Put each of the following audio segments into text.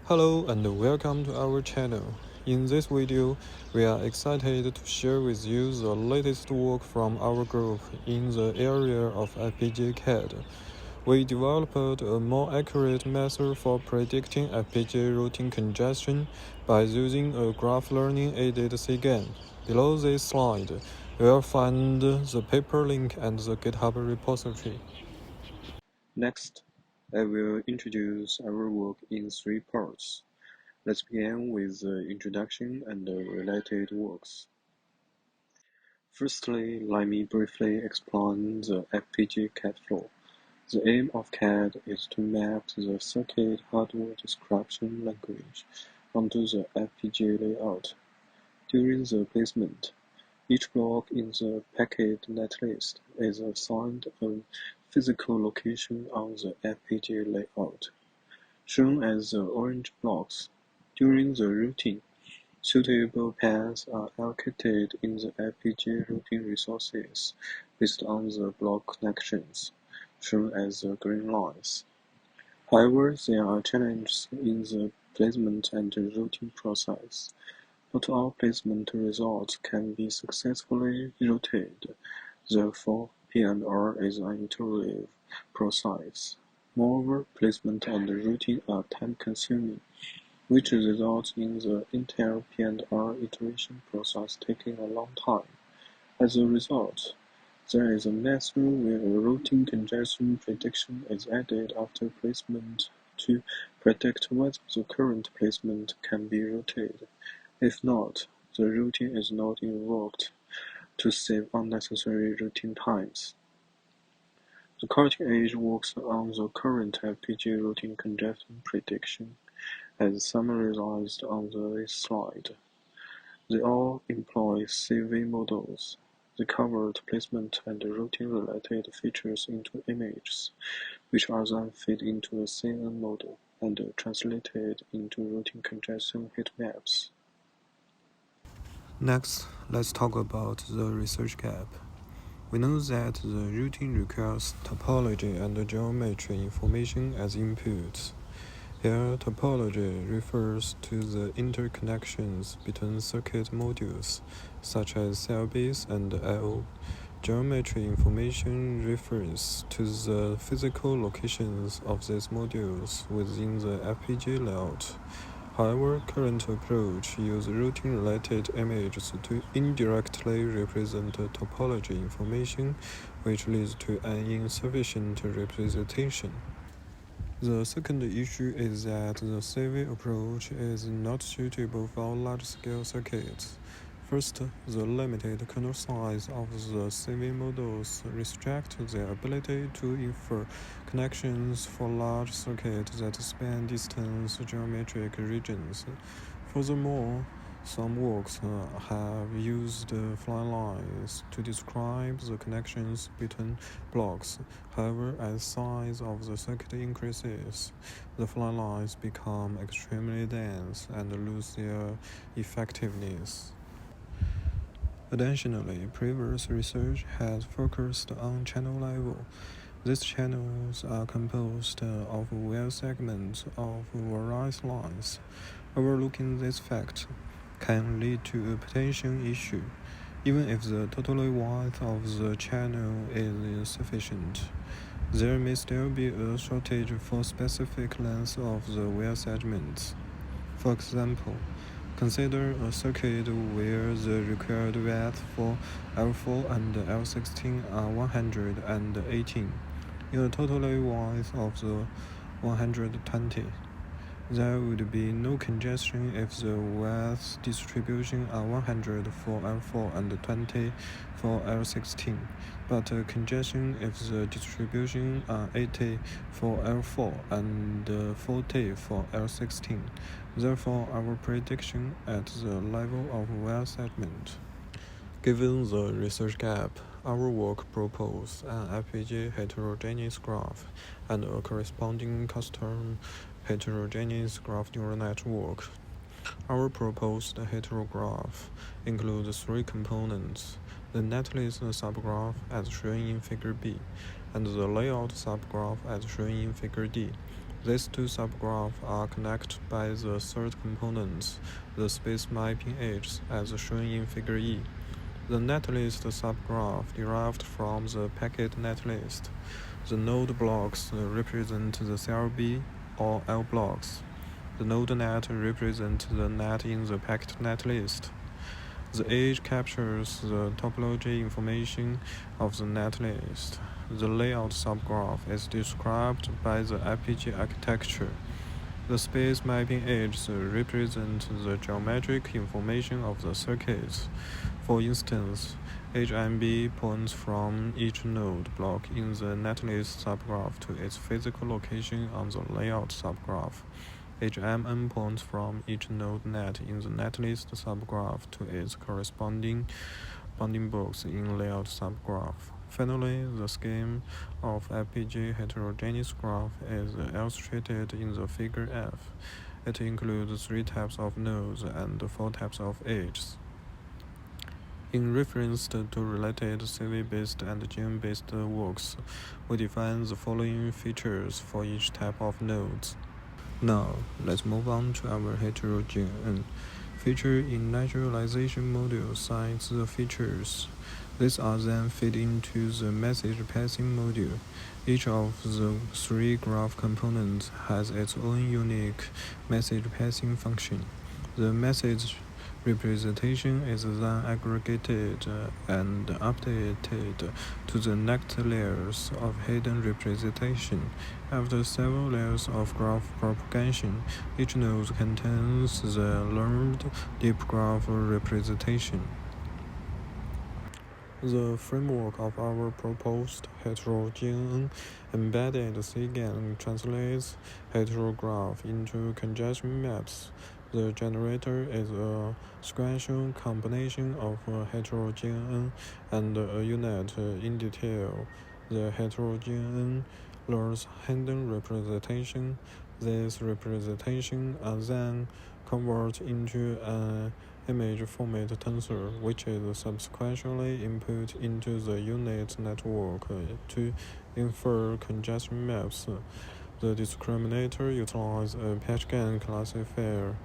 Hello and welcome to our channel. In this video, we are excited to share with you the latest work from our group in the area of FPGA CAD. We developed a more accurate method for predicting FPGA routing congestion by using a graph learning-aided cGAN. Below this slide, you will find the paper link and the GitHub repository. Next, I will introduce our work in 3 parts. Let's begin with the introduction and the related works. Firstly, let me briefly explain the FPGA CAD flow. The aim of CAD is to map the circuit hardware description language onto the FPGA layout. During the placement, each block in the packet netlist is assigned a physical location on the FPGA layout, shown as the orange blocks. During the routing, suitable paths are allocated in the FPGA routing resources based on the block connections, shown as the green lines. However, there are challenges in the placement and routing process. Not all placement results can be successfully routed. Therefore, P&R is an iterative process. Moreover, placement and routing are time-consuming, which results in the entire P&R iteration process taking a long time. As a result, there is a method where a routing congestion prediction is added after placement to predict whether the current placement can be routed. If not, the routing is not invoked to save unnecessary routing times. The cutting edge works on the current FPGA routing congestion prediction, as summarized on this slide. They all employ CV models. They covered placement and routing-related features into images, which are then fed into a CNN model and translated into routing congestion heat maps. Next, let's talk about the research gap. We know that the routing requires topology and geometry information as inputs. Here, topology refers to the interconnections between circuit modules, such as cell base and I/O. Geometry information refers to the physical locations of these modules within the FPGA layout. However, current approach uses routing-related images to indirectly represent topology information, which leads to an insufficient representation. The second issue is that the CV approach is not suitable for large-scale circuits. First, the limited kernel size of the CV models restrict their ability to infer connections for large circuits that span distant geometric regions. Furthermore, some works have used fly lines to describe the connections between blocks. However, as size of the circuit increases, the fly lines become extremely dense and lose their effectiveness. Additionally, previous research has focused on channel level. These channels are composed of wire segments of various lines. Overlooking this fact can lead to a potential issue, even if the total width of the channel is insufficient. There may still be a shortage for specific lengths of the wire segments. For example, consider a circuit where the required width for L4 and L16 are 118, in a total width of the 120. There would be no congestion if the width distribution are 100 for L4 and 20 for L16, but congestion if the distribution are 80 for L4 and 40 for L16. Therefore, our prediction at the level of wire segment. Given the research gap, our work proposed an FPGA heterogeneous graph and a corresponding custom heterogeneous graph neural network. Our proposed heterograph includes 3 components: the netlist subgraph as shown in Figure B, and the layout subgraph as shown in Figure D. These two subgraphs are connected by the third component, the space mapping edges, as shown in Figure E. The netlist subgraph derived from the packet netlist. The node blocks represent the CLB or L blocks. The node net represents the net in the packet netlist. The edge captures the topology information of the netlist. The layout subgraph is described by the FPGA architecture. The space mapping edges represent the geometric information of the circuits. For instance, edge MB points from each node block in the netlist subgraph to its physical location on the layout subgraph. Edge MN points from each node net in the netlist subgraph to its corresponding bounding box in layout subgraph. Finally, the scheme of FPGA heterogeneous graph is illustrated in the Figure F. It includes 3 types of nodes and 4 types of edges. In reference to related CV-based and GAN-based works, we define the following features for each type of nodes. Now, let's move on to our heterogeneous feature in naturalization module cites the features. These are then fed into the message passing module. Each of the 3 graph components has its own unique message passing function. The message representation is then aggregated and updated to the next layers of hidden representation. After several layers of graph propagation, each node contains the learned deep graph representation. The framework of our proposed heterogeneous embedded cGAN translates heterograph into congestion maps. The generator is a sequential combination of a heterogeneous and a unit in detail. The heterogeneous learns hidden representation. These representations are then converted into an image format tensor, which is subsequently input into the unit network to infer congestion maps. The discriminator utilizes a patch-GAN classifier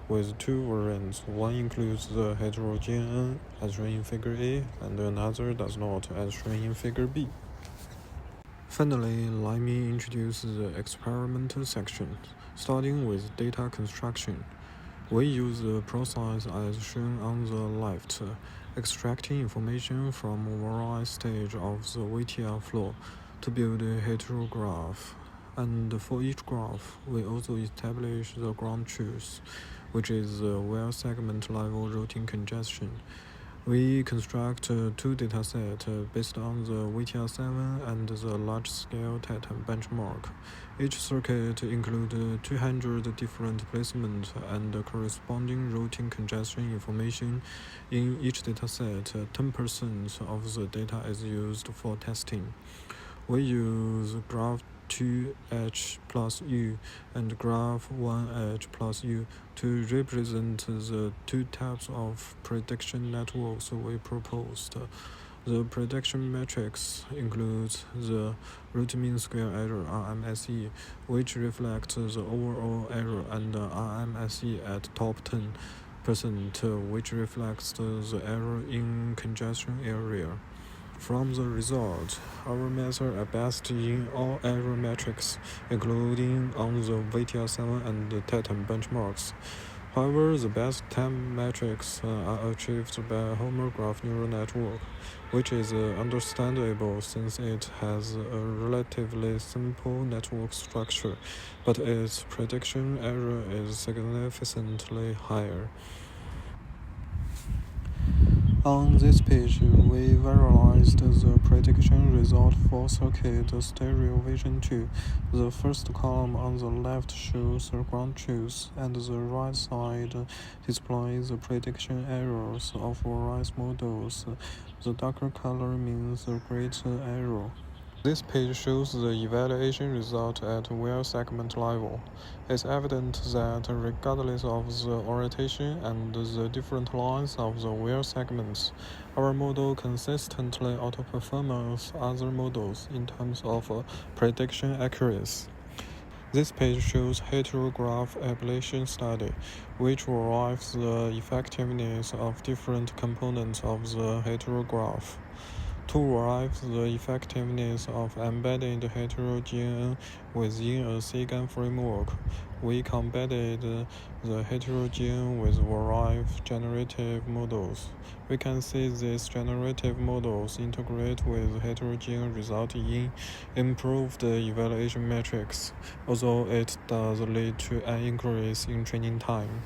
with 2 variants. One includes the heterogeneous, as shown in Figure A, and another does not, as shown in Figure B. Finally, let me introduce the experimental section, starting with data construction. We use the process as shown on the left, extracting information from various stages of the VTR flow to build a heterograph. And for each graph, we also establish the ground truth, which is the wire segment level routing congestion. We construct 2 datasets based on the VTR7 and the large-scale Titan benchmark. Each circuit includes 200 different placements and corresponding routing congestion information. In each dataset, 10% of the data is used for testing. We use graph 2H plus U and graph 1H plus U to represent the 2 types of prediction networks we proposed. The prediction matrix includes the root mean square error RMSE, which reflects the overall error, and RMSE at top 10%, which reflects the error in congestion area. From the result, our methods are best in all error metrics, including on the VTR7 and the Titan benchmarks. However, the best time metrics are achieved by homograph neural network, which is understandable since it has a relatively simple network structure, but its prediction error is significantly higher. On this page, we visualized the prediction result for circuit stereo vision 2. The first column on the left shows the ground truth, and the right side displays the prediction errors of various models. The darker color means the greater error. This page shows the evaluation result at wire segment level. It's evident that regardless of the orientation and the different lines of the wire segments, our model consistently outperforms other models in terms of prediction accuracy. This page shows heterograph ablation study, which derives the effectiveness of different components of the heterograph. To derive the effectiveness of embedded heteroGAN within a cGAN framework, we combated the heteroGAN with various generative models. We can see these generative models integrate with heteroGAN, resulting in improved evaluation metrics, although it does lead to an increase in training time.